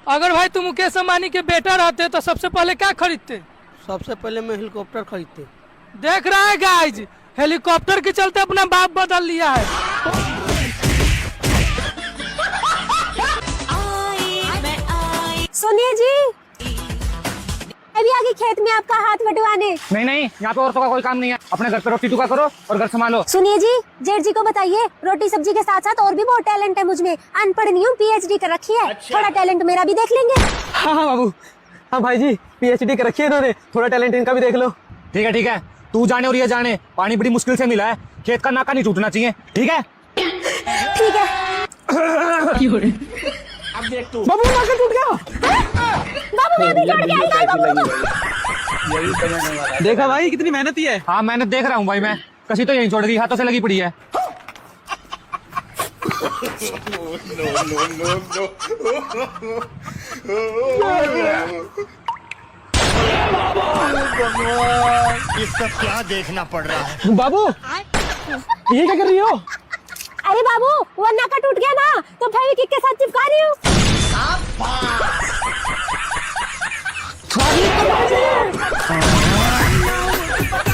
अगर भाई तुम मुकेश अंबानी के बेटा रहते तो सबसे पहले क्या खरीदते? सबसे पहले मैं हेलीकॉप्टर खरीदते। देख रहा है गाइज, हेलीकॉप्टर के चलते अपना बाप बदल लिया है। सुनिए जी, अभी आगे खेत में आपका हाथ बटवाने। नहीं नहीं, यहाँ पे औरतों का कोई काम नहीं है। अपने घर पे रोटी टुका करो और घर संभालो। सुनिए जी, जेठ जी को बताइए रोटी सब्जी के साथ साथ और भी बहुत टैलेंट है मुझ में। अनपढ़ नहीं हूँ, PhD कर रखी है। थोड़ा टैलेंट मेरा भी देख लेंगे। हाँ हाँ बाबू, हाँ भाई जी PhD कर रखी है इन्होंने, थोड़ा टैलेंट इनका भी देख लो। ठीक है, तू जाने और ये जाने, पानी बड़ी मुश्किल से मिला है, खेत का नाका नहीं टूटना चाहिए। ठीक है ठीक है। अब देख तू, बाबू नाका टूट गया। बाबू मैं भी लौट के आई बाबू। देखा भाई कितनी मेहनती है। हाँ मेहनत देख रहा हूँ भाई मैं, कसी तो यहीं छोड़ दी, हाथों से लगी पड़ी है। इसका क्या देखना पड़ रहा है। बाबू ये क्या कर रही हो? अरे बाबू वो नाका टूट गया ना, तो फेविक्विक के साथ चिपका रही हूँ।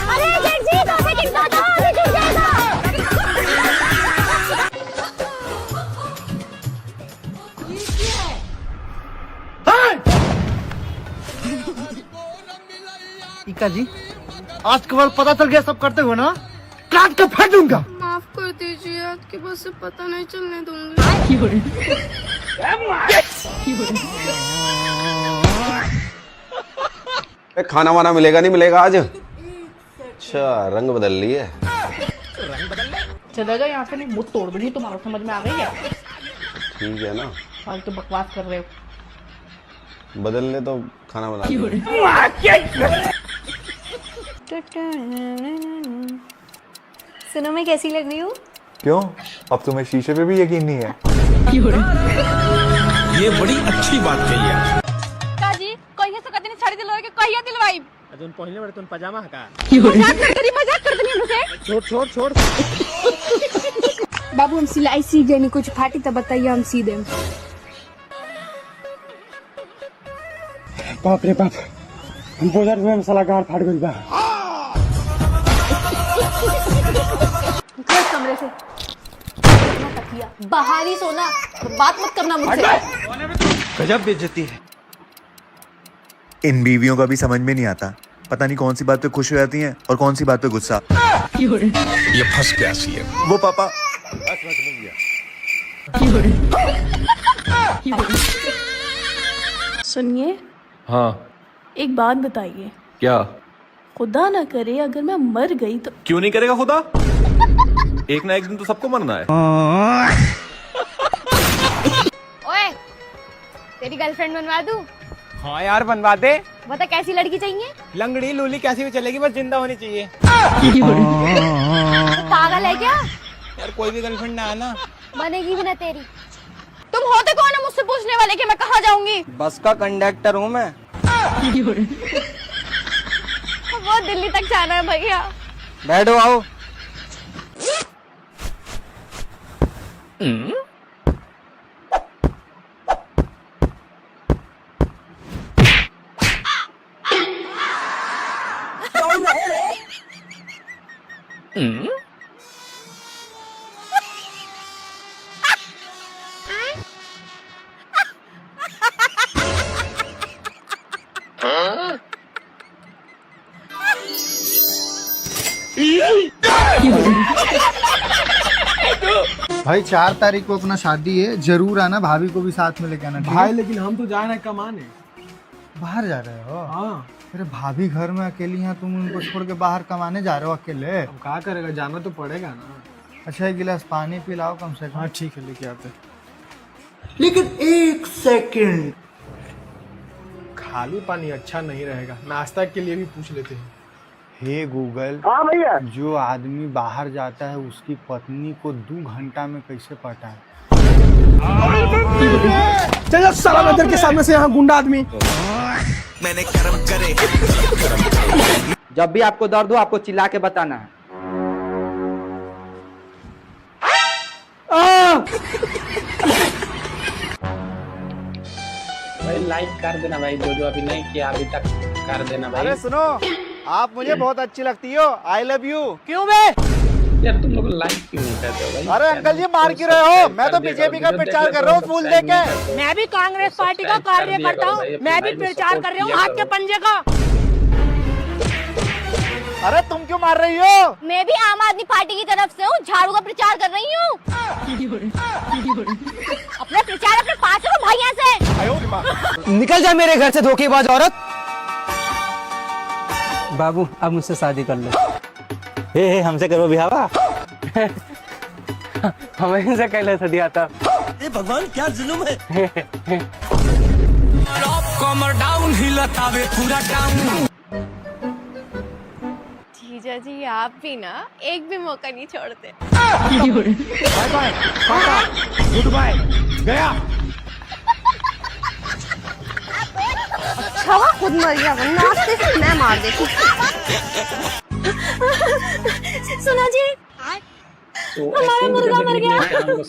अरे जेठ जी 2 सेकंड बाद और टूट जाएगा। इका जी, आज के बाद पता चल गया सब करते हो ना, काट के फेंक दूंगा। माफ कर दीजिए, आपके पास से पता नहीं चलने दूंगी। खाना वाना मिलेगा नहीं मिलेगा आज? अच्छा रंग बदल लिए। चला जाओ यहाँ से, नहीं मुझ तोड़ दूंगी तुम्हारा, समझ में आ गई है? ठीक है ना, फालतू बकवास कर रहे हो। बदल ले तो खाना बना ले। सुनो मैं कैसी लग रही हूँ? क्यों, अब तुम्हें शीशे पे भी यकीन नहीं है? ये बड़ी अच्छी बात कही है। काजी कहिए से कतनी छाड़ी दिलवा के कहिए दिलवाई। अजून पहले बड़े तुम पजामा हका। मजाक कर दनी मुझे। छोड़। बाबू हम सिलाई सीख गए, नहीं कुछ फाटी तो बताइए, हम सी दें। बाप रे बाप, हम बोझर में मसाला गाड़ फाड़ गई बा। कमरे से बाहर ही सोना, बात मत करना मुझसे। गजब बेइज्जती है। इन बीवियों का भी समझ में नहीं आता, पता नहीं कौन सी बात पे खुश हो जाती हैं और कौन सी बात पे गुस्सा। ये फंस गया सी है। वो पापा सुनिए, हाँ एक बात बताइए। क्या? खुदा ना करे अगर मैं मर गई तो? क्यों नहीं करेगा खुदा, एक ना एक दिन तो सबको मरना है। ओए तेरी गर्लफ्रेंड बनवा दूं? हाँ यार बनवा दे। बता कैसी लड़की चाहिए? लंगड़ी लूली कैसी भी चलेगी, बस जिंदा होनी चाहिए। पागल है क्या? यार कोई भी गर्लफ्रेंड ना आना। बनेगी भी ना तेरी। तुम होते कौन है मुझसे पूछने वाले कि मैं कहाँ जाऊंगी? बस का कंडक्टर हूँ मैं। वो दिल्ली तक जाना है भैया। बैठो आओ। भाई 4 तारीख को अपना शादी है, जरूर आना, भाभी को भी साथ में लेके आना। भाई लेकिन हम तो जा रहे हैं कमाने। बाहर जा रहे हो? हाँ। अरे भाभी घर में अकेली हैं, तुम उनको छोड़ के बाहर कमाने जा रहे हो अकेले? अब क्या करेगा, जाना तो पड़ेगा ना। अच्छा एक गिलास पानी पिलाओ कम से कम। हाँ ठीक है, लेके आते। लेकिन 1 सेकंड, खाली पानी अच्छा नहीं रहेगा, नाश्ता के लिए भी पूछ लेते हैं। हे गूगल, हाँ भैया। जो आदमी बाहर जाता है उसकी पत्नी को 2 घंटा में कैसे पटाए? चल साला नजर के सामने से, यहाँ गुंडा आदमी। मैंने कर्म करे। जब भी आपको दर्द हो आपको चिल्ला के बताना है। भाई लाइक कर देना भाई, जो अभी नहीं किया अभी तक कर देना भाई। अरे सुनो, आप मुझे बहुत अच्छी लगती हो, आई लव यू। क्यों बे? यार तुम लोग लाइक क्यों नहीं करते हो भाई? अरे अंकल जी मार क्यों रहे हो? मैं तो बीजेपी का प्रचार कर रहा हूँ फूल देके। मैं भी कांग्रेस पार्टी का कार्यकर्ता हूँ, मैं भी प्रचार कर रही हूँ हाथ के पंजे का। अरे तुम क्यों मार रही हो? मैं भी आम आदमी पार्टी की तरफ से हूँ, झाड़ू का प्रचार कर रही हूँ। अपना प्रचार अपने पास रखो भाई यहाँ से। निकल जा मेरे घर से धोखेबाज औरत। बाबू अब मुझसे शादी कर लो। हे हमसे करो बिहावा। हमें से कहले था दिया था। ये भगवान क्या जुल्म है। कमर डाउन हिलतावे पूरा डाउन। जीजा जी आप भी ना एक भी मौका नहीं छोड़ते। बाय बाय, गुड बाय, गया। अच्छा खुद मर गया, नाश्ते से मैं मार देती। सुनो जी, हमारा मुर्गा मर गया।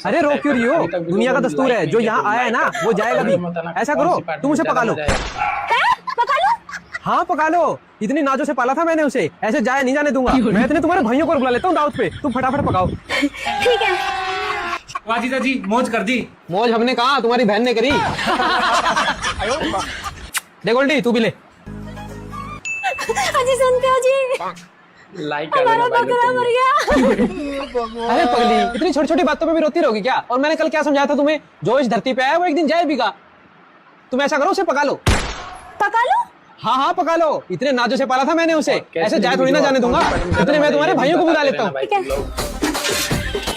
अरे रो क्यों रही हो? दुनिया का दस्तूर है, जो यहाँ आया है ना वो जाएगा भी। ऐसा करो तुम उसे पका लो। पका लो? हाँ पका लो, इतनी नाजों से पाला था मैंने उसे, ऐसे जाए नहीं जाने दूंगा। मैं इतने तुम्हारे भाइयों को बुला लेता हूँ दावत पे, तुम फटाफट पकाओ। ठीक है। वाह जीजा जी मौज कर दी। मौज हमने कहा, तुम्हारी बहन ने करी। दे गोल्डी तू भी ले। जी सुनते हो जी, हमारा बकरा मर गया। अरे पगली, इतनी छोटी छोटी बातों पे भी रोती रहोगी क्या? और मैंने कल क्या समझाया था तुम्हें, जो इस धरती पे आया वो एक दिन जाए भी। तुम ऐसा करो उसे पका लो। पका लो? हाँ हाँ पका लो, इतने नाजों से पाला था मैंने उसे, ऐसे जाए थोड़ी ना जाने दूंगा। इतने मैं तुम्हारे भाइयों को बुला लेता हूँ।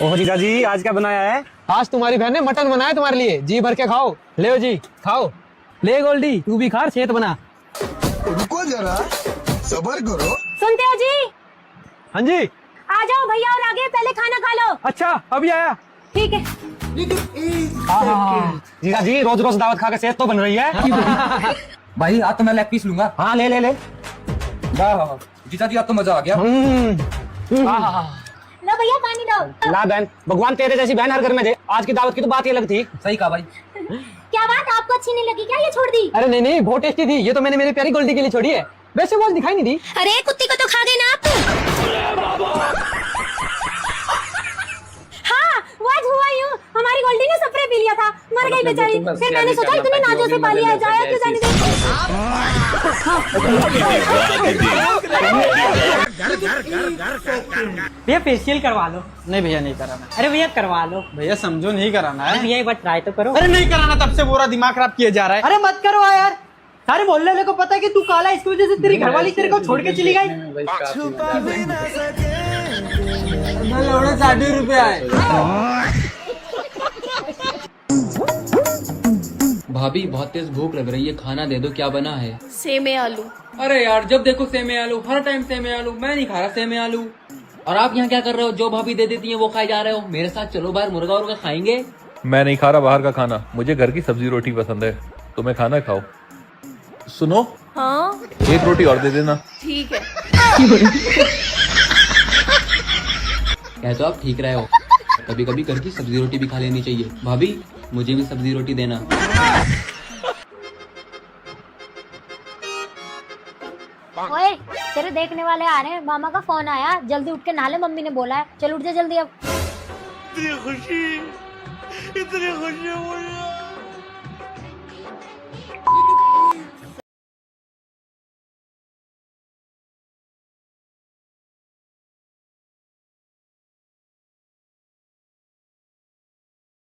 ओह जीजा जी आज क्या बनाया है? आज तुम्हारी बहन ने मटन बनाया तुम्हारे लिए, जी भर के खाओ। ले जी खाओ। ले गोल्डी तू भी खा, सेहत बना। रुको जरा, सब्र करो। सुनते हो जी? हाँ जी। आ जाओ भैया और आगे, पहले खाना खा लो। अच्छा अभी आया। ठीक है। जीजा जी रोज रोज दावत खा के सेहत तो बन रही है। भाई आज तो मैं लेग पीस लूंगा। हाँ ले ले ले। वाह जीजा जी आज तो मजा आ गया। लो भैया पानी दो। ला बहन, भगवान तेरे जैसी बहन हर घर में दे। आज की दावत की तो बात ही अलग थी। सही कहा भाई। क्या बात, आपको अच्छी नहीं लगी क्या? ये छोड़ दी? अरे नहीं नहीं बहुत टेस्टी थी, ये तो मैंने मेरी प्यारी गोल्डी के लिए छोड़ी है। वैसे वो दिखाई नहीं दी। अरे कुत्ती को तो खा गए ना आप। हाँ वो आज हुआ यूं, हमारी गोल्डी ने स्प्रे पी लिया था, मर गई बेचारी। फिर मैंने सोचा इतने नाजों से पाली है, जाया तो जाने दे। भैया फेशियल करवा लो। नहीं भैया नहीं कराना। अरे भैया करवा लो। भैया समझो नहीं कराना है। भैया एक बार ट्राई तो करो। अरे नहीं कराना, तब से पूरा दिमाग खराब किया जा रहा है। अरे मत करो यार, सारे मोहल्ले वाले को पता है कि तू काला है, इसकी वजह से तेरी घरवाली तेरे को छोड़ के चली गई। 60 रुपया है। भाभी बहुत तेज भूख लग रही है, खाना दे दो, क्या बना है? सेमे आलू। अरे यार जब देखो सेमे आलू, हर टाइम सेमे आलू। मैं नहीं खा रहा सेमे आलू। और आप यहाँ क्या कर रहे हो? जो भाभी दे देती है वो खाए जा रहे हो। मेरे साथ चलो बाहर, मुर्गा उर्गा खाएंगे। मैं नहीं खा रहा बाहर का खाना, मुझे घर की सब्जी रोटी पसंद है। तुम्हें खाना खाओ। सुनो, हाँ एक रोटी और दे देना। ठीक है। कह तो आप ठीक रहे हो, कभी कभी घर की सब्जी रोटी भी खा लेनी चाहिए। भाभी मुझे भी सब्जी रोटी देना। ओए तेरे देखने वाले आ रहे हैं, मामा का फोन आया, जल्दी उठ के नहा ले, मम्मी ने बोला है। चल उठ जा जल्दी अब। इतनी खुशी मुझे।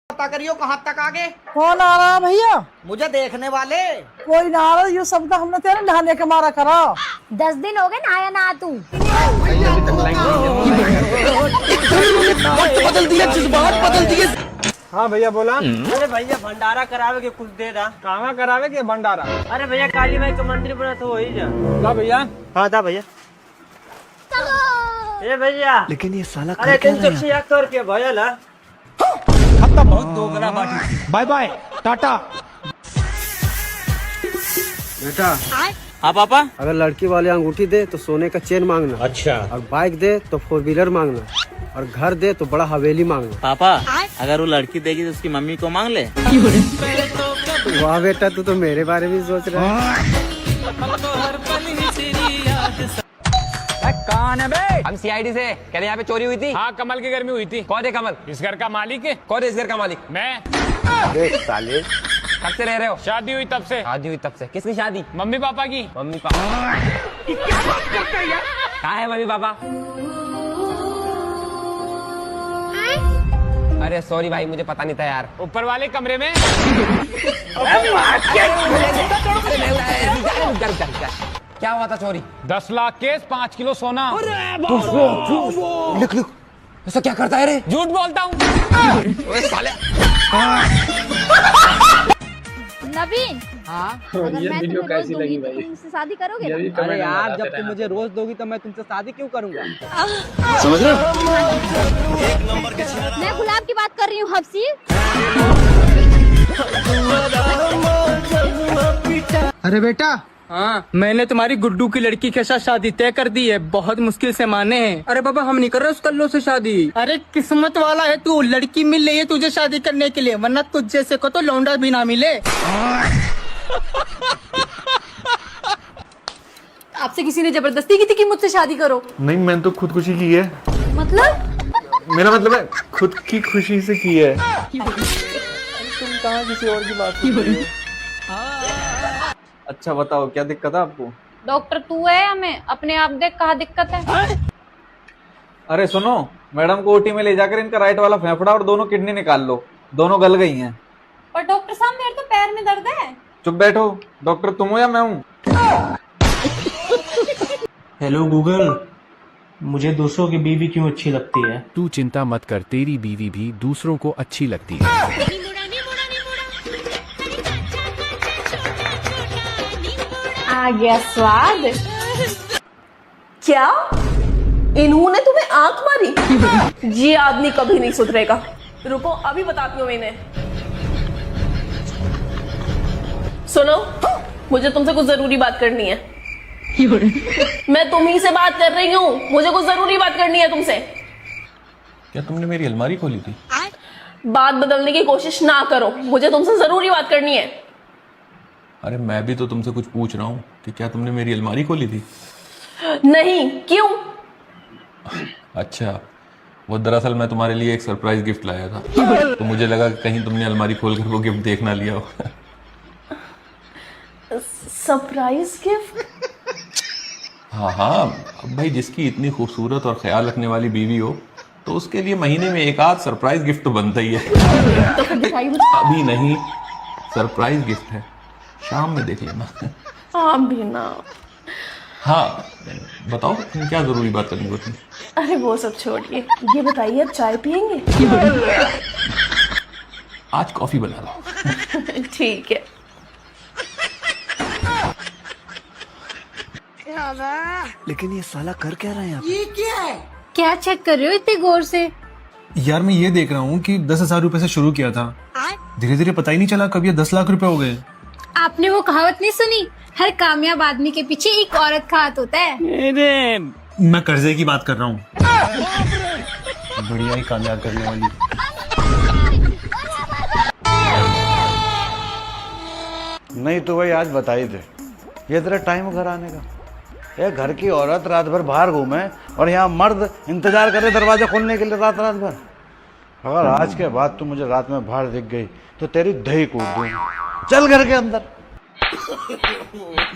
पता करियो कहाँ तक आगे। कौन आ रहा है भैया? मुझे देखने वाले कोई ना आ रहा, ये सब तो हमने तेरे नहाने के मारा करा। 10 दिन हो गए नहाया ना तू। बदल दिया, जज्बात बदल दिए। हाँ भैया बोला। अरे भैया भंडारा करावे के कुछ दे दा। कहाँ करावे के भंडारा? अरे भैया काली माई का मंदिर बना तो वही जा। ला भैया। हाँ था भैया। ए भैया लेकिन ये साला अरे 376 रुपया भैया ला। खत्म, बहुत दोगला बाटी। Bye bye Tata. बेटा हाँ पापा। अगर लड़की वाले अंगूठी दे तो सोने का चेन मांगना। अच्छा। और बाइक दे तो 4 व्हीलर मांगना। और घर दे तो बड़ा हवेली मांगना। पापा अगर वो लड़की देगी तो उसकी मम्मी को मांग ले। वाह बेटा, तू तो मेरे बारे में सोच रहा है। कौन है बे? हम सीआईडी से कह रहे यहाँ पे चोरी हुई थी। हाँ, कमल के घर में हुई थी। कौन है कमल? इस घर का मालिक है। कौन है इस घर का मालिक? मैं। देख साले, कब से रह रहे हो? शादी हुई तब से। शादी हुई तब से? किसकी शादी? मम्मी पापा की। मम्मी पापा कहाँ है? Mummy papa? अरे सॉरी भाई, मुझे पता नहीं था यार। ऊपर वाले कमरे में। क्या हुआ था चोरी? 10 लाख केस, 5 किलो सोना। लिख लिख। ऐसा क्या करता है रे? झूठ बोलता हूँ। नवीन, हाँ, अगर ये मैं वीडियो तुम्हें रोज कैसी दूंगी लगी तो भाई? तुम मुझसे शादी करोगे ना? अरे यार, जब तुम मुझे रोज दोगी तो मैं तुमसे शादी क्यों करूंगा? समझ रहे हो? मैं गुलाब की बात कर रही हूँ हफ्सी। अरे बेटा, हाँ, मैंने तुम्हारी गुड्डू की लड़की के साथ शादी तय कर दी है। बहुत मुश्किल से माने हैं। अरे बाबा, हम नहीं कर रहे उस कल्लो से शादी। अरे किस्मत वाला है तू, लड़की मिल रही है तुझे शादी करने के लिए, वरना तुझ जैसे को तो लौंडा भी ना मिले। आपसे किसी ने जबरदस्ती की थी कि मुझसे शादी करो? नहीं, मैंने तो खुदकुशी की है। मतलब? मेरा मतलब है खुद की खुशी से की है। तुम कहाँ किसी और की बात कर रही हो? अच्छा बताओ, क्या दिक्कत है आपको? डॉक्टर तू है या मैं? अपने आप देख कहाँ दिक्कत है। अरे सुनो, मैडम को ओटी में ले जाकर इनका राइट वाला फेफड़ा और दोनों किडनी निकाल लो, दोनों गल गई हैं। पर डॉक्टर साहब, मेरे तो पैर में दर्द है। चुप बैठो। डॉक्टर तुम हो या मैं हूँ? हेलो गूगल, मुझे दूसरों की बीवी क्यों अच्छी लगती है? तू चिंता मत कर, तेरी बीवी भी दूसरों को अच्छी लगती है। आ गया स्वाद। क्या इन्होंने तुम्हें आंख मारी? ये आदमी कभी नहीं सुधरेगा। रुको, अभी बताती हूँ मैं इन्हें। सुनो, मुझे तुमसे कुछ जरूरी बात करनी है। मैं तुम्ही से बात कर रही हूँ, मुझे कुछ जरूरी बात करनी है तुमसे। क्या तुमने मेरी अलमारी खोली थी? बात बदलने की कोशिश ना करो, मुझे तुमसे जरूरी बात करनी है। अरे मैं भी तो तुमसे कुछ पूछ रहा हूँ कि क्या तुमने मेरी अलमारी खोली थी? नहीं, क्यों? अच्छा, वो दरअसल मैं तुम्हारे लिए एक सरप्राइज गिफ्ट लाया था, तो मुझे लगा कि कहीं तुमने अलमारी खोलकर वो गिफ्ट देख ना लिया हो। Surprise gift? हाँ हाँ, अब भाई जिसकी इतनी खूबसूरत और ख्याल रखने वाली बीवी हो तो उसके लिए महीने में एक आध सरप्राइज गिफ्ट तो बनता ही है। तो फिर दिखाई मुझे। अभी नहीं, सरप्राइज गिफ्ट है, शाम में देख लेना। हाँ भी ना। हाँ बताओ, तुम क्या जरूरी बात करनी होती? अरे वो सब छोड़िए, ये बताइए अब चाय पियेंगे? आज कॉफी बना लो। ठीक है। लेकिन ये साला कर क्या रहा है यहाँ? ये क्या है? क्या चेक कर रहे हो इतने गौर से? यार मैं ये देख रहा हूँ कि 10,000 रुपए से शुरू किया था, धीरे धीरे पता ही नहीं चला कब ये 10 लाख रुपए हो गए। आपने वो कहावत नहीं सुनी, हर कामयाब आदमी के पीछे एक औरत का हाथ होता है? मैं कर्जे की बात कर रहा हूँ। बढ़िया ही कामयाब करने वाली। नहीं तो भाई आज बता ही दे, ये तेरा टाइम घर आने का। ये घर की औरत रात भर बाहर घूमे और यहाँ मर्द इंतजार करे दरवाजा खोलने के लिए रात रात भर। अगर आज के बाद तू मुझे रात में बाहर दिख गई तो तेरी दही कूट दूंगी। चल घर के अंदर।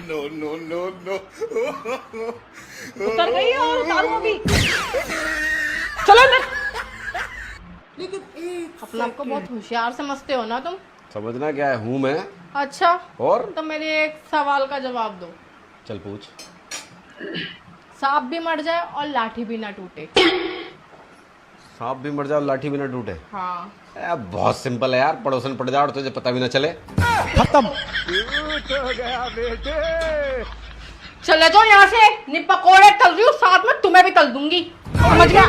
No no no no. उतर गई और उतारूं अभी। चलो अंदर। अपने आप को बहुत होशियार समझते हो ना तुम? समझना क्या है, हूँ मैं। अच्छा, और तो मेरे एक सवाल का जवाब दो। चल पूछ। सांप भी मर जाए और लाठी भी ना टूटे। सांप भी मर जाए और लाठी भी ना टूटे? हाँ। बहुत सिंपल है यार, पड़ोसन पड़ जाओ और तुझे पता भी ना चले। खत्म। गया बेटे। चले जाओ यहाँ से, नहीं पकोड़े तल रही हूँ, साथ में तुम्हें भी तल दूंगी। समझ गया?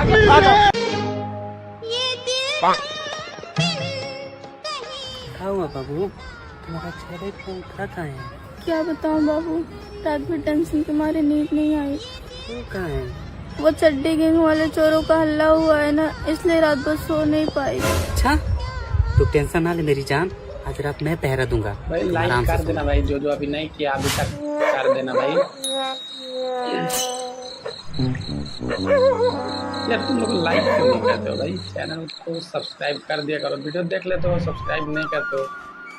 बाबू, तुम्हारा चेहरा इतना उतरा कहाँ है? क्या बताऊं बाबू, रात में टेंशन के मारे नींद नहीं आई। वो कहाँ है? वो चड्डी गैंग वाले चोरों का हल्ला हुआ है ना, इसलिए रात भर सो नहीं पाई। अच्छा, तू टेंशन ना ले मेरी जान, अगर आप मैं पहरा दूंगा भाई लाइक कर देना भाई, जो जो अभी नहीं किया अभी तक कर देना भाई। यार तुम लोग लाइक क्यों नहीं करते हो भाई? चैनल को सब्सक्राइब कर दिया करो, वीडियो देख लेते हो सब्सक्राइब नहीं करते हो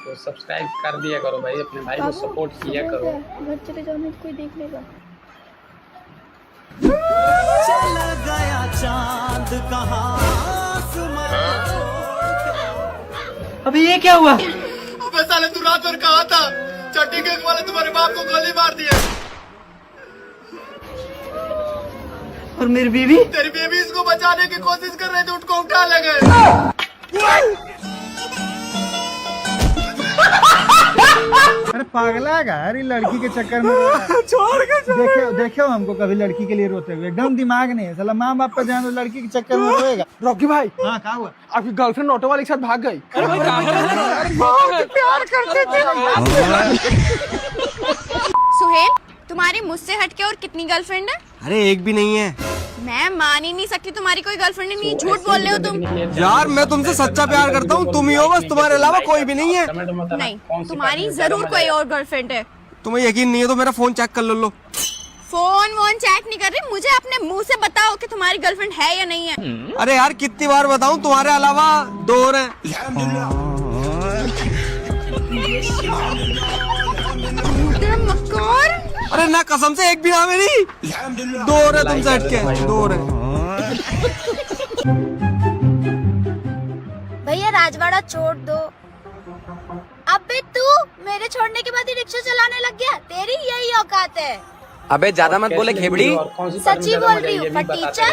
तो सब्सक्राइब कर दिया करो भाई, अपने भाई को सपोर्ट किया करो। घर चले जाओ नहीं कोई देख लेगा। चला गया चांद कहाँ अभी ये क्या हुआ? अबे साले तू रात भर कहाँ था? चट्टी गैंग वाले तुम्हारे बाप को गोली मार दिया। और मेरी बीवी? तेरी बीवी इसको बचाने की कोशिश कर रहे थे, उसको उठा ले गए। अरे पागला है यार, लड़की के चक्कर में छोड़ के देखो हमको कभी लड़की के लिए रोते हुए, एकदम दिमाग नहीं है साला। माँ बाप का जान लड़की के चक्कर में रोएगा। रॉकी भाई, हाँ क्या हुआ? आपकी गर्लफ्रेंड ऑटो वाले के साथ भाग गई। प्यार करते थे। सुहेल, तुम्हारी मुझसे हटके और कितनी गर्लफ्रेंड है? अरे एक भी नहीं है। मैं मान ही नहीं सकती तुम्हारी कोई गर्लफ्रेंड नहीं। झूठ बोल रहे हो तुम। यार मैं तुमसे सच्चा प्यार करता हूँ, तुम ही हो बस, तुम्हारे अलावा कोई भी नहीं है। नहीं, तुम्हारी जरूर कोई और गर्लफ्रेंड है। तुम्हें यकीन नहीं है तो मेरा फोन चेक कर लो। फोन वोन चेक नहीं कर रही, मुझे अपने मुंह से बताओ कि तुम्हारी गर्लफ्रेंड है या नहीं है। अरे यार कितनी बार बताऊं, तुम्हारे अलावा 2 और हैं। अरे ना कसम से एक भी ना मेरी, 2 और है तुमसे हटके, 2 और है। भैया राजवाड़ा छोड़ दो। अबे तू मेरे छोड़ने के बाद ही रिक्शा चलाने लग गया, तेरी यही औकात है। अबे ज्यादा मत बोले खेबड़ी। सच्ची बोल रही हूँ फटीचर।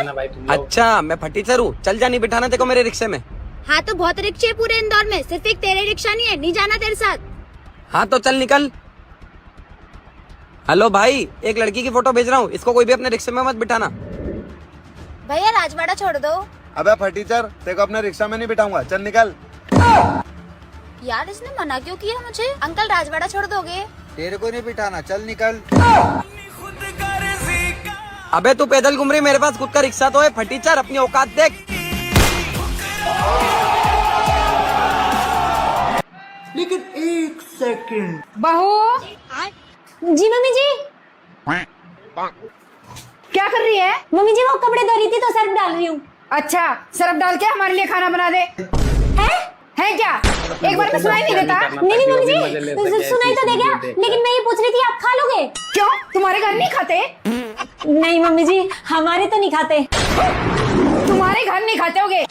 अच्छा मैं फटीचर हूँ, चल जा, नहीं बिठाना तेको मेरे रिक्शे में। हाँ तो बहुत रिक्शे पूरे इंदौर में, सिर्फ एक तेरे रिक्शा नहीं है, नहीं जाना तेरे साथ। हाँ तो चल निकल। हेलो भाई, एक लड़की की फोटो भेज रहा हूँ, इसको कोई भी अपने रिक्शे में मत बिठाना। भैया राजवाड़ा छोड़ दो। अबे फटीचर, तेको अपने रिक्शा में नहीं बिठाऊंगा, चल निकल। यार इसने मना क्यों किया मुझे? अंकल राजवाड़ा छोड़ दोगे? तेरे को नहीं बिठाना, चल निकल। अबे तू पैदल घूम रही, मेरे पास खुद का रिक्शा तो है। फटीचर अपनी औकात देख। लेकिन 1 सेकंड। बहू जी मम्मी जी। क्या कर रही है? मम्मी जी वो कपड़े धो रही थी तो सर्फ डाल रही हूँ। अच्छा, सरफ डाल के हमारे लिए खाना बना दे। है क्या? एक बार में सुनाई नहीं देता? नहीं मम्मी जी, सुनाई तो दे गया, लेकिन मैं ये पूछ रही थी आप खा लोगे? क्यों, तुम्हारे घर नहीं खाते? नहीं मम्मी जी, हमारे तो नहीं खाते। तुम्हारे घर नहीं खाते होगे,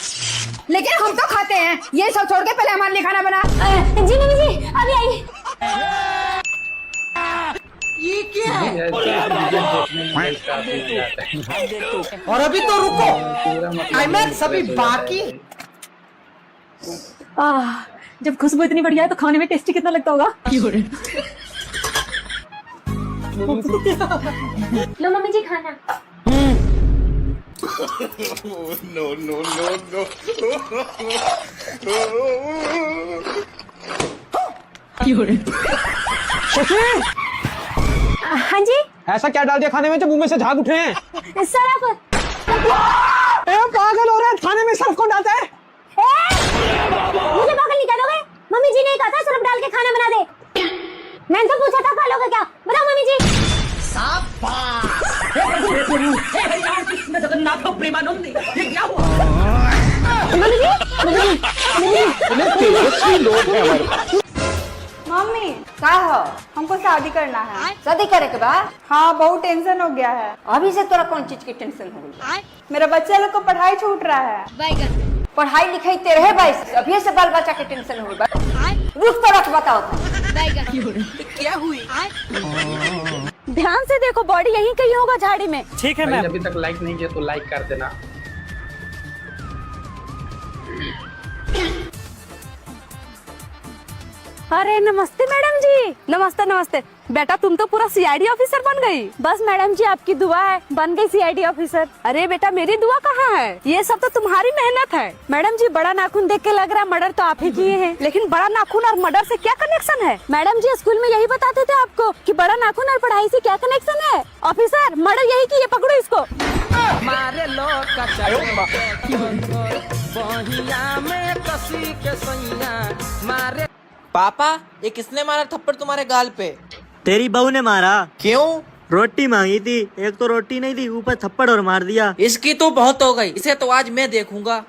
लेकिन हम तो खाते हैं। ये सब छोड़ के पहले हमारे लिए खाना बना। जी मम्मी जी अभी आई। ये क्या है? और अभी तो रुको, आइमैन सभी बाकी। जब खुशबू इतनी बढ़िया है तो खाने में टेस्टी कितना लगता होगा। लो मम्मी जी खाना। No no no no. हाँ जी। ऐसा क्या डाल दिया खाने में जो मुंह में से झाग उठे हैं? सरफ। पागल हो रहा है, खाने में सरफ कौन डालता है? मुझे पागल नहीं कह दोगे? मम्मी जी ने कहा था सरफ डाल के खाना बना दे। मैंने तो पूछा था खा लोगे क्या? बताओ मम्मी जी। जगन्नाथ प्रेमानंद, ये क्या हुआ? मम्मी का हो, हमको शादी करना है। शादी करे के बाद? हाँ बहुत टेंशन हो गया है। अभी से तोरा कौन चीज की टेंशन हो गई? मेरा बच्चा लोग को पढ़ाई छूट रहा है। पढ़ाई लिखाई तेरे है भाई, अभी से बाल बच्चा की टेंशन हो गई। रुक तो रख बताओ क्या हुई? ध्यान से देखो, बॉडी यहीं कहीं होगा झाड़ी में। ठीक है मैम। अभी तक लाइक नहीं किया तो लाइक कर देना। अरे नमस्ते मैडम जी। नमस्ते नमस्ते। बेटा तुम तो पूरा सीआईडी ऑफिसर बन गई। बस मैडम जी आपकी दुआ है, बन गई सीआईडी ऑफिसर। अरे बेटा मेरी दुआ कहाँ है, ये सब तो तुम्हारी मेहनत है। मैडम जी बड़ा नाखून देख के लग रहा है मर्डर तो आप ही किए हैं, लेकिन बड़ा नाखून और मर्डर से क्या कनेक्शन है? मैडम जी स्कूल में यही बताते थे आपको कि बड़ा नाखून और पढ़ाई से क्या कनेक्शन है। ऑफिसर मर्डर यही किए, पकड़ो इसको। मारे मारे पापा ये किसने मारा थप्पड़ तुम्हारे गाल पे? तेरी बहू ने मारा। क्यों? रोटी मांगी थी, एक तो रोटी नहीं दी, ऊपर थप्पड़ और मार दिया। इसकी तो बहुत हो गई, इसे तो आज मैं देखूंगा।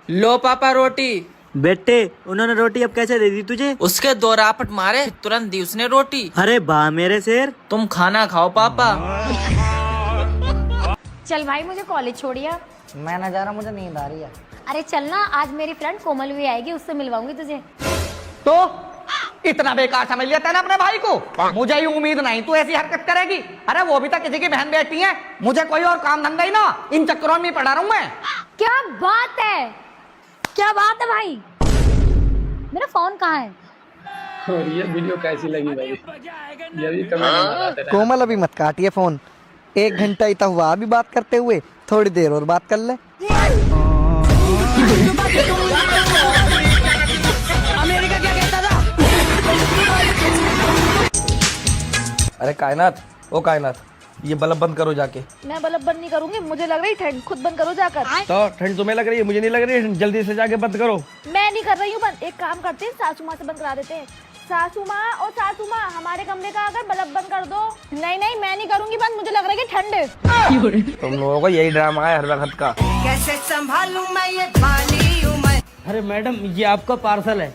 लो पापा रोटी। बेटे उन्होंने रोटी अब कैसे दे दी तुझे? उसके 2 रापट मारे, तुरंत दी उसने रोटी। अरे वाह मेरे शेर। तुम खाना खाओ पापा। चल भाई मुझे कॉलेज छोड़िया। मैं ना जा रहा, मुझे नींद आ रही है। अरे चलना, आज मेरी फ्रेंड कोमल भी आएगी, उससे मिलवाऊंगी तुझे। तो इतना बेकार समझ लिया तैने अपने भाई को? मुझे ही उम्मीद नहीं तू ऐसी हरकत करेगी। अरे वो भी तो किसी की बहन बेटी है, मुझे कोई और काम धंधा ही ना, इन चक्करों में पड़ा रहूं मैं। क्या बात है, क्या बात है भाई। मेरा फोन कहाँ है? और ये वीडियो कैसी लगी भाई? ये भी कमेंट में बताते रहना। कोमल अभी मत काटिए फोन, 1 घंटा ही तो हुआ अभी बात करते हुए, थोड़ी देर और बात कर ले। अमेरिका क्या कहता था? अरे कायनात, ओ कायनात, ये बल्ब बंद करो जाके। मैं बल्ब बंद नहीं करूंगी, मुझे लग रही ठंड, खुद बंद करो जाकर। तो ठंड तुम्हें लग रही है, मुझे नहीं लग रही है, जल्दी से जाके बंद करो। मैं नहीं कर रही हूँ बंद, एक काम करते हैं सासू माँ से बंद करा देते हैं। सासू माँ हमारे कमरे का अगर बल्ब बंद कर दो। नहीं नहीं मैं नहीं करूंगी बंद, मुझे लग रहा है कि ठंड है। तुम लोगों को यही ड्रामा है हर वक्त का। कैसे संभालूं मैं ये बाली उम्र? अरे मैडम ये आपका पार्सल है।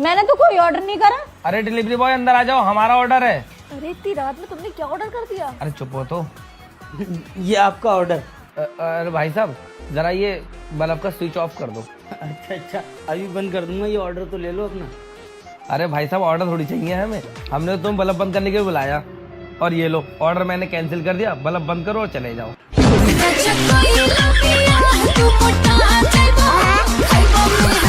मैंने तो कोई ऑर्डर नहीं करा। अरे डिलीवरी बॉय अंदर आ जाओ, हमारा ऑर्डर है। अरे इतनी रात में तुमने क्या ऑर्डर कर दिया? अरे चुप हो तो। ये आपका ऑर्डर। अरे भाई साहब जरा ये बल्ब का स्विच ऑफ कर दो। अच्छा अभी बंद कर दूंगा, ये ऑर्डर तो ले लो अपना। अरे भाई साहब ऑर्डर थोड़ी चाहिए हमें, हमने तुम बल्ब बंद करने के लिए बुलाया, और ये लो ऑर्डर मैंने कैंसिल कर दिया, बल्ब बंद करो और चले जाओ।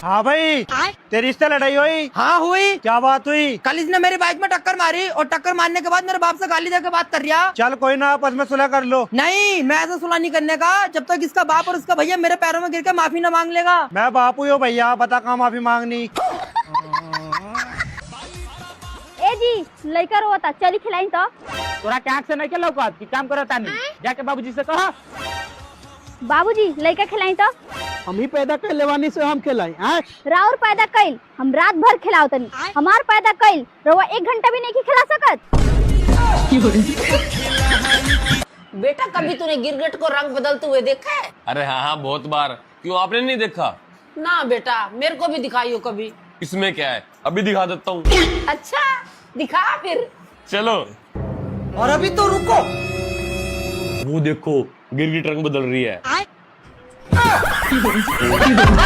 हाँ भाई, तेरी इससे लड़ाई हुई? हाँ हुई। क्या बात हुई? कल इसने मेरी बाइक में टक्कर मारी और टक्कर मारने के बाद मेरे बाप से गाली देकर बात कर रहा। चल कोई ना, आपस में सुलह कर लो। नहीं मैं ऐसा सुलह नहीं करने का जब तक इसका बाप और उसका भैया मेरे पैरों में गिर के माफी न मांग लेगा। मैं बापू ही हूँ भैया, बता कहाँ माफी मांगनी। ए जी लड़का रोता, चली खिलाई तो। तोरा क्या से नहीं खेलो का काम करो तानी, जाके बाबूजी से कहा। बाबूजी लड़का खिलाई तो। हम ही पैदा कर लेवानी से हम खिलाई। राउर पैदा कइल, हम रात भर खिलाओ तनी। हमार पैदा कइल रवा 1 घंटा भी नहीं खिला सकत। बेटा कभी तूने गिरगिट को रंग बदलते हुए देखा है? अरे हाँ हाँ बहुत बार। क्यों आपने नहीं देखा? ना बेटा, मेरे को भी दिखाइयो कभी। इसमें क्या है, अभी दिखा देता हूँ। अच्छा दिखा फिर। चलो। और अभी तो रुको। वो देखो गिरगिट रंग बदल रही है।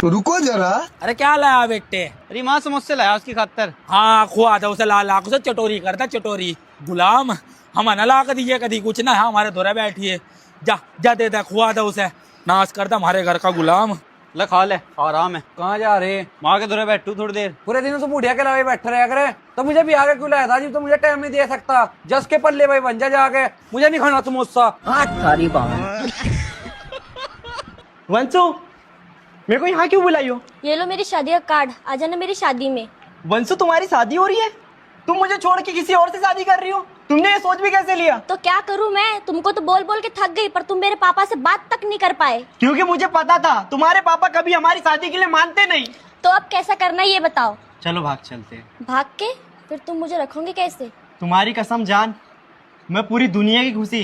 रुको जरा। अरे क्या लाया बेटे? अरे माँ समोसे लाया उसकी खातर। हाँ खुआ था उसे, लाख उसे चटोरी करता चटोरी। गुलाम हम न ला कर दीजिए कभी कुछ ना, हमारे धोरे बैठिए। जा जा दे दे, खुआ था उसे, नाश करता हमारे घर का गुलाम। ले खा ले, आराम है। कहाँ जा रहे? माँ के धोरे बैठू थोड़ी देर। पूरे दिन तो बुढ़िया के लावे बैठे रहा करे, तो मुझे भी आगे क्यों लाया था? जी तो मुझे टाइम नहीं दे सकता। जस के पल्ले भाई बन जा जाके, मुझे नहीं खाना समोसा। वंशु मेरे को यहाँ क्यों बुलाई हो? ये लो मेरी शादी का कार्ड, आ जाना मेरी शादी में। वंशु तुम्हारी शादी हो रही है? तुम मुझे छोड़ के किसी और से शादी कर रही हो? तुमने ये सोच भी कैसे लिया? तो क्या करूं मैं, तुमको तो बोल बोल के थक गई, पर तुम मेरे पापा से बात तक नहीं कर पाए। क्योंकि मुझे पता था तुम्हारे पापा कभी हमारी शादी के लिए मानते नहीं। तो अब कैसा करना है ये बताओ। चलो भाग चलते हैं। भाग के? फिर तुम मुझे रखोगे कैसे? तुम्हारी कसम जान, मैं पूरी दुनिया की खुशी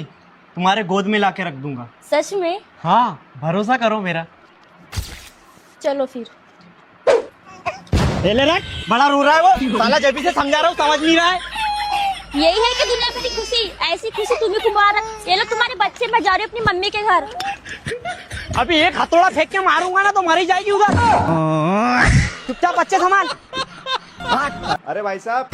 तुम्हारे गोद में लाके रख दूंगा। सच में? हाँ भरोसा करो मेरा। चलो फिर। ले रख, बड़ा रो रहा है वो साला, जब से समझा रहा हूँ समझ नहीं रहा है। यही है कि दुनिया मेरी खुशी, ऐसी खुशी तुम्हें कुमार। ये लो तुम्हारे बच्चे, मैं जा रही हूँ अपनी मम्मी के घर। अभी एक हथौड़ा फेंक के मारूंगा ना तो मरी जाएगी उधर। चुपचाप बच्चे संभाल। अरे भाई साहब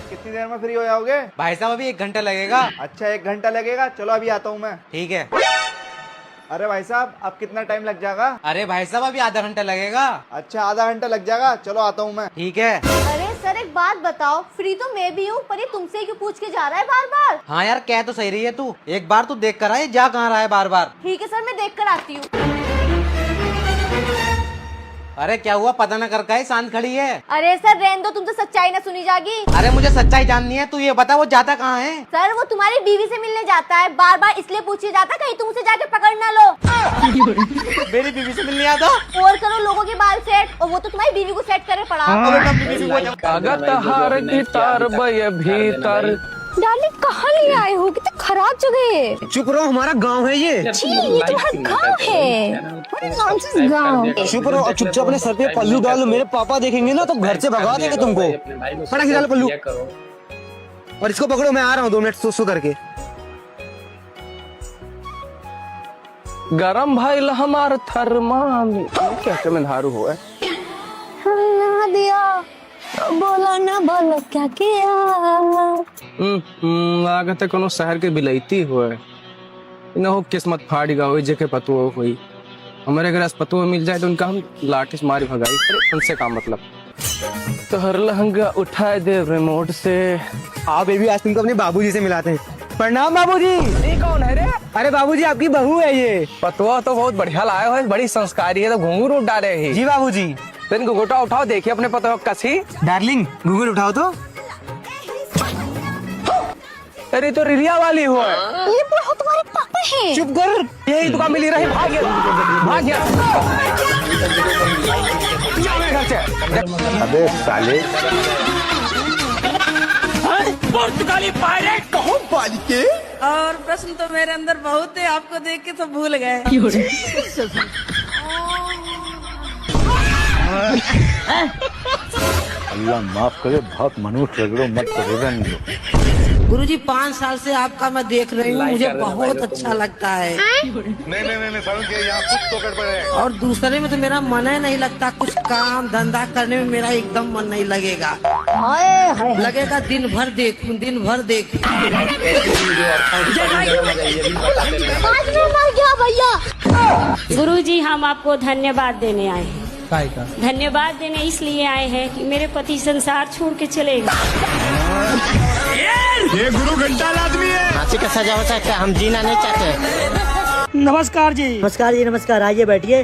कितनी देर में फ्री हो जाओगे? भाई साहब अभी 1 घंटा लगेगा। अच्छा 1 घंटा लगेगा, चलो अभी आता हूँ मैं। ठीक है। अरे भाई साहब अब कितना टाइम लग जाएगा? अरे भाई साहब अभी आधा घंटा लगेगा। अच्छा आधा घंटा लग जाएगा, चलो आता हूँ मैं। ठीक है। अरे सर एक बात बताओ, फ्री तो मैं भी हूँ, पर ये तुमसे क्यों पूछ के जा रहा है बार बार? हाँ यार कह तो सही रही है तू, एक बार तू देख कर आए, जा कहाँ रहा है बार बार। ठीक है सर, मैं देख कर आती हूँ। अरे क्या हुआ, पता न कर है, शांत खड़ी है। अरे सर रहने दो, तुम तो सच्चाई ना सुनी जागी। अरे मुझे सच्चाई जाननी है, तू ये बता वो जाता कहाँ है? सर वो तुम्हारी बीवी से मिलने जाता है, बार बार इसलिए पूछे जाता कहीं तुम उसे जाके पकड़ ना लो। मेरी बीवी से मिलने आता? और करो लोगों के बाल सेट, और वो तो तुम्हारी बीवी को सेट करे भीतर डार्लिंग कहाँ ले आए हो, कितना खराब जगह है। चुप रहो, हमारा गांव है ये। छी, ये तुम्हारा गांव है। नॉनसेंस गांव। चुप रहो और चुपचाप अपने सर पे पल्लू डालो, मेरे पापा देखेंगे ना तो घर से भगा देंगे तुमको। फटाक से डालो पल्लू और इसको पकड़ो, मैं आ रहा हूँ 2 मिनट सो करके। गरम भाई हमारा थर्मामीटर कैसे में धारू हुआ है दिया, बोला ना बोलो क्या किया। लागत है कोनो शहर के बिलैती हुए न हो, किस्मत फाड़ी गा हुई जेके पतुओ हुई। हमारे अगर पतुओ मिल जाए तो उनका हम लाठी से मारी भगाई, उनसे काम मतलब। तो हर लहंगा उठाए दे रिमोट से। हाँ बेबी, आज तुमको अपने बाबूजी से मिलाते हैं। प्रणाम बाबूजी। ये कौन है रे? अरे बाबूजी आपकी बहू है ये। पतुआ तो बहुत बढ़िया लाए हो, बड़ी संस्कारी है, तो घुंघरू उठ डाले है। जी बाबूजी। तो इनको घुटा उठाओ, देखिए अपने पतुआ कसी। डार्लिंग घुंघरू उठाओ तो। अरे तो रिरिया वाली हो। ये बुढ़ा तुम्हारे पापा है। चुप कर, यही तो काम मिली रही, भाग गया भाग गया। घर से। अबे साले, पुर्तगाली पायरेट कहूँ बालिके। और प्रश्न तो मेरे अंदर बहुत है, आपको देख के तो भूल गए। अल्लाह माफ करे, बहुत मनुष्य रगड़ो मत करो। गुरुजी 5 साल से आपका मैं देख रही हूँ, मुझे बहुत अच्छा लगता है। नहीं यहाँ कुछ तो गड़बड़ है। और दूसरे में तो मेरा मन ही नहीं लगता, कुछ काम धंधा करने में मेरा एकदम मन नहीं लगेगा। लगेगा दिन भर देखूं, दिन भर देखूं। गुरुजी हम आपको धन्यवाद देने आए हैं। धन्यवाद देने इसलिए आए हैं कि मेरे पति संसार छोड़ के चले गए। ये गुरु घंटाल आदमी है। फांसी का सजा हो सकता है, हम जीना नहीं चाहते। नमस्कार जी। नमस्कार जी, नमस्कार। आइए बैठिए।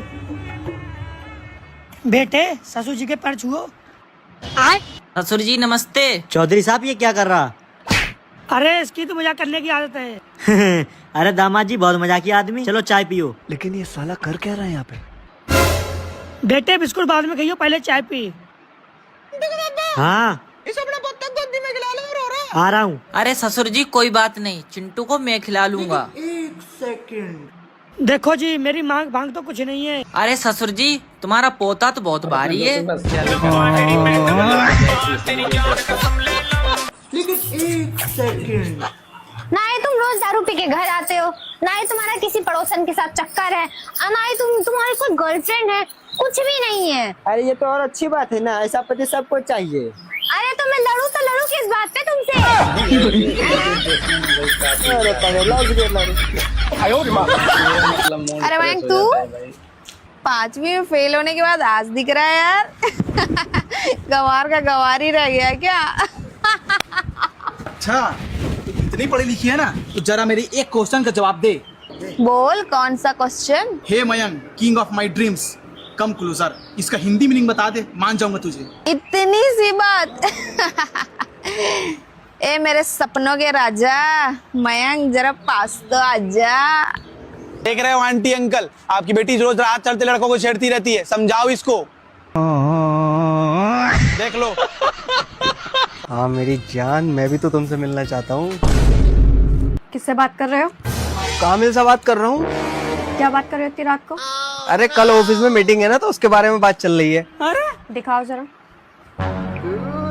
बेटे ससुर जी के पैर छुओ। ससुर जी नमस्ते। चौधरी साहब ये क्या कर रहा? अरे इसकी तो मजाक करने की आदत है। अरे दामाद जी बहुत मजाकी आदमी। चलो चाय पियो। लेकिन ये साला कर क्या रहा है यहाँ पे? बेटे बिस्कुट बाद में खाइयो, पहले चाय पी। हाँ आ रहा हूँ। अरे ससुर जी कोई बात नहीं, चिंटू को मैं खिला लूंगा। 1 सेकंड। देखो जी मेरी मांग भांग तो कुछ नहीं है। अरे ससुर जी तुम्हारा पोता तो बहुत भारी है। लेकिन 1 सेकंड। ना ही तुम रोज दारू पी के घर आते हो, ना ही तुम्हारा किसी पड़ोसन के साथ चक्कर है, और ना ही तुम्हारी कोई गर्लफ्रेंड है, कुछ भी नहीं है। अरे ये तो और अच्छी बात है ना, ऐसा पति सबको चाहिए। अरे तो मैं लड़ू तो लड़ू किस बात पे तुमसे? अरे मयंक तू 5वीं में फेल होने के बाद आज दिख रहा है यार। गंवार का गंवार ही रह गया क्या? अच्छा इतनी पढ़ी लिखी है ना, तो जरा मेरी एक क्वेश्चन का जवाब दे। बोल कौन सा question? Hey Mayank, king of my dreams, come closer, इसका हिंदी मीनिंग बता दे, मान जाऊंगा तुझे। इतनी सी बात। ए मेरे सपनों के राजा मयंक, जरा पास तो आजा। देख रहे हो आंटी अंकल, आपकी बेटी रोज रात चढ़ते लड़कों को छेड़ती रहती है, समझाओ इसको। देख लो। हाँ मेरी जान, मैं भी तो तुमसे मिलना चाहता हूँ। किससे बात कर रहे हो? कामिल से बात कर रहा हूँ। क्या बात कर रहे हो इतनी रात को? अरे कल ऑफिस में मीटिंग है ना, तो उसके बारे में बात चल रही है। अरे दिखाओ जरा।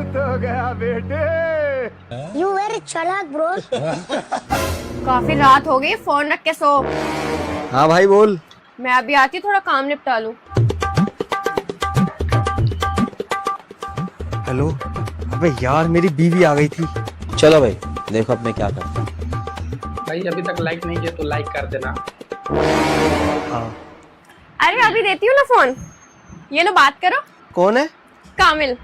तो गया बेटे। यू वेरी चालाक ब्रो। काफी रात हो गई, फोन रख के सो। हाँ भाई बोल। मैं अभी आती, थोड़ा काम निपटा लूं। हेलो। अबे यार मेरी बीवी आ गई थी। चलो भाई देखो अब मैं क्या करता हूँ। भाई अभी तक लाइक नहीं किया तो लाइक कर देना। अरे अभी देती हूँ ना फोन, ये लो बात करो। कौन है? कामिल।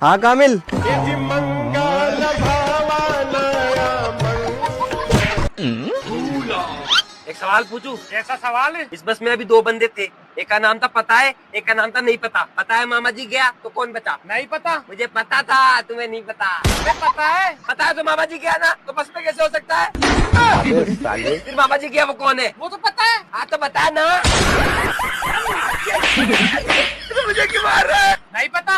हाँ कामिल। एक सवाल पूछूं? ऐसा सवाल है? इस बस में अभी 2 बंदे थे, एक का नाम था पता है, एक का नाम था नहीं पता। पता है मामा जी गया तो कौन बचा? नहीं पता। मुझे पता था, तुम्हें नहीं पता। पता है तो मामा जी गया ना, तो बस में कैसे हो सकता है? फिर मामा जी गया वो कौन है? वो तो पता है। हाँ तो बता ना। मुझे क्यों मार रहा है? नहीं पता।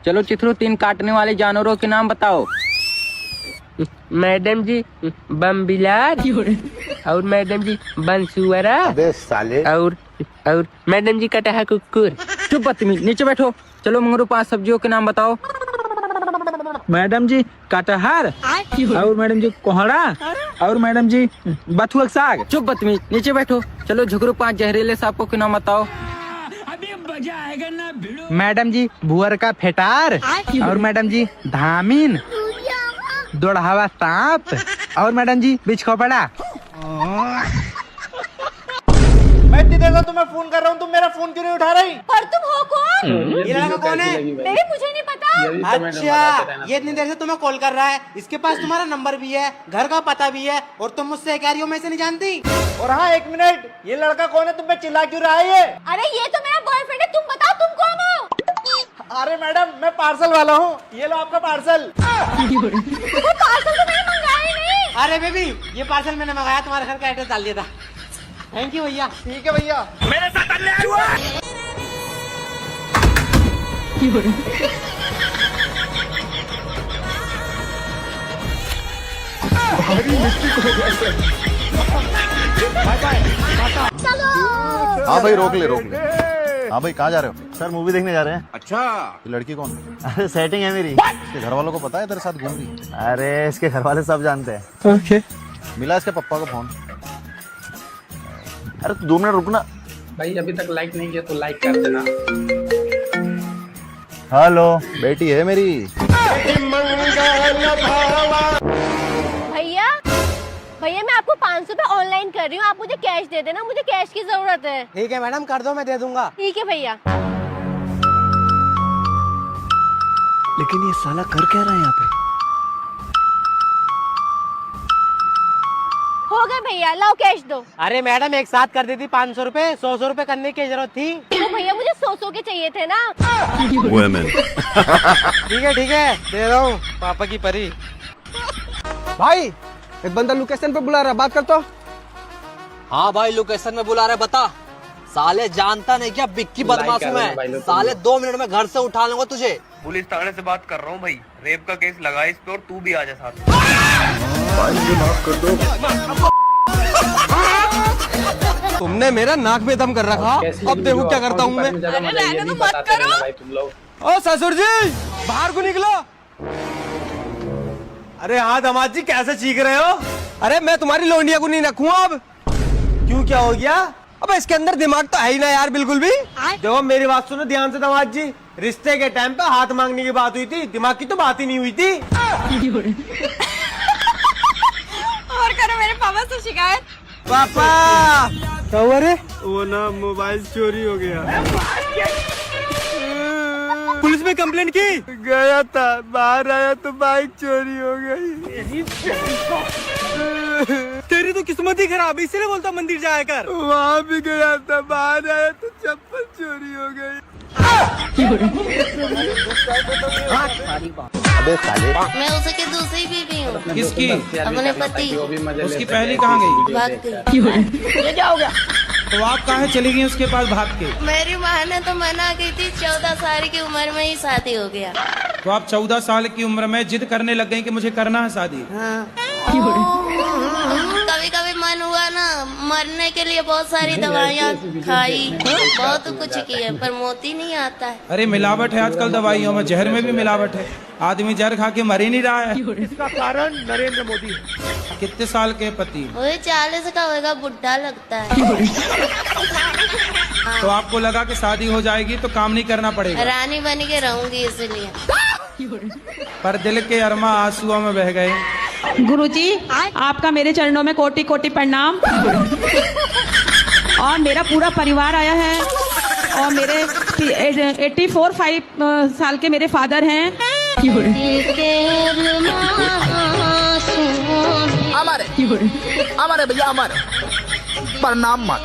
चलो चित्रू 3 काटने वाले जानवरों के नाम बताओ। मैडम जी बम बिलार, और मैडम जी बंसुअरा, और मैडम जी कटहा कुकुर। चुप बदतमीज, नीचे बैठो। चलो मंगरू 5 सब्जियों के नाम बताओ। मैडम जी कटहर, और मैडम जी कोहड़ा, और मैडम जी बथुआ साग। चुप बदतमीज, नीचे बैठो। चलो झुगरू 5 जहरीले सांपों के नाम बताओ। मैडम जी भुअर का फेटार, और मैडम जी धामीन, दौड़ावा सांप, और मैडम जी बिछखोपड़ा। मैं इतनी देर से तुम्हें फोन कर रहा हूँ, तुम मेरा फोन क्यों नहीं उठा रही? पर तुम हो कौन? ये लड़का कौन है? बेबी मुझे नहीं पता। अच्छा, ये इतनी देर से तुम्हें कॉल कर रहा है, इसके पास तुम्हारा नंबर भी है, घर का पता भी है, और तुम मुझसे कह रही हो मैं इसे नहीं जानती? और हाँ 1 मिनट, ये लड़का कौन है? तुम पे चिल्ला क्यों रहा है ये? अरे ये तो मेरा बॉयफ्रेंड है, तुम बताओ तुम कौन हो? अरे मैडम मैं पार्सल वाला हूँ, ये लो आपका पार्सल। वो पार्सल तो मैंने मंगाया ही नहीं। अरे बेबी, ये पार्सल मैंने मंगाया, तुम्हारे घर का एड्रेस डाल दिया था। थैंक यू भैया। ठीक है भैया। मेरे साथ अन्याय हुआ। हाँ भाई रोक ले। हाँ भाई कहाँ जा रहे हो? सर मूवी देखने जा रहे हैं। अच्छा, ये लड़की कौन? अरे सेटिंग है मेरी। इसके घर वालों को पता है तेरे साथ घूम रही है? अरे इसके घर वाले सब जानते हैं। ओके। मिला इसके पप्पा को फोन? अरे तू 2 मिनट रुकना। भाई अभी तक लाइक नहीं किया तो लाइक कर देना। हेलो, बेटी है मेरी। भैया मैं आपको 500 रुपए ऑनलाइन कर रही हूँ, आप मुझे कैश दे देना, मुझे कैश की जरूरत है। ठीक है मैडम, कर दो, मैं दे दूंगा। ठीक है भैया। लेकिन ये साला कर क्या रहा है यहाँ पे? हो गए भैया, लाओ कैश दो। अरे मैडम एक साथ कर देती 500 रुपए, 100 रुपए करने की जरूरत थी। तो भैया मुझे 100 के चाहिए थे ना। ठीक है दे रहा हूँ, पापा की परी। भाई एक बंदा लोकेशन पे बुला रहा है, बात कर तो। हाँ भाई लोकेशन में बुला रहा है, बता। साले जानता नहीं क्या बिक्की बदमाश हूँ मैं, साले 2 मिनट में घर से उठा लूंगा तुझे। पुलिस थाने से बात कर रहा हूँ भाई, रेप का केस लगा इस पे और तू भी आ जा साथ। माफ कर दो। तुमने मेरा नाक में दम कर रखा, अब देखो क्या करता हूँ मैं। मत करो। ओ ससुर जी बाहर को निकलो। अरे हाँ दामाद जी, कैसे चीख रहे हो? अरे मैं तुम्हारी लोंडिया को नहीं रखूंगा अब। क्यों, क्या हो गया? अब इसके अंदर दिमाग तो है ही ना यार, बिल्कुल भी। देखो मेरी बात सुनो ध्यान से दामाद जी, रिश्ते के टाइम पे हाथ मांगने की बात हुई थी, दिमाग की तो बात ही नहीं हुई थी। और करो मेरे पापा से शिकायत। पापा क्या हुआ रे? वो ना मोबाइल चोरी हो गया। पुलिस में कंप्लेंट की? गया था, बाहर आया तो बाइक चोरी हो गई। तेरी तो किस्मत ही खराब है, इसलिए बोलता मंदिर जाया कर। वहाँ भी गया था, बाहर आया तो चप्पल चोरी हो गई। अबे साले, मैं उसकी दूसरी बीवी हूँ। किसकी? अपने पति। उसकी पहली कहाँ गई? भाग गई। ये क्या हो गया? तो आप कहाँ चली गई उसके पास भाग के? मेरी माँ ने तो मना की थी, 14 साल की उम्र में ही शादी हो गया। तो आप 14 साल की उम्र में जिद करने लग गई कि मुझे करना है शादी? हाँ। कभी कभी मन हुआ ना, मरने के लिए बहुत सारी दवाइयाँ खाई, बहुत कुछ किया, पर मोती नहीं आता है। अरे मिलावट है आजकल दवाइयों में, जहर में भी मिलावट है, आदमी जहर खा के मर ही नहीं रहा है। इसका कारण नरेंद्र मोदी। कितने साल के पति? वही 40 का होगा, बुढ़ा लगता है। तो आपको लगा कि शादी हो जाएगी तो काम नहीं करना पड़ेगा? रानी बन के रहूंगी इसलिए। पर दिल के अरमा आंसुओं में बह गए। गुरुजी आपका मेरे चरणों में कोटि कोटि प्रणाम। और मेरा पूरा परिवार आया है, और मेरे 84 साल के मेरे फादर हैं। हमारे अमर है भैया, अमर। प्रणाम मत।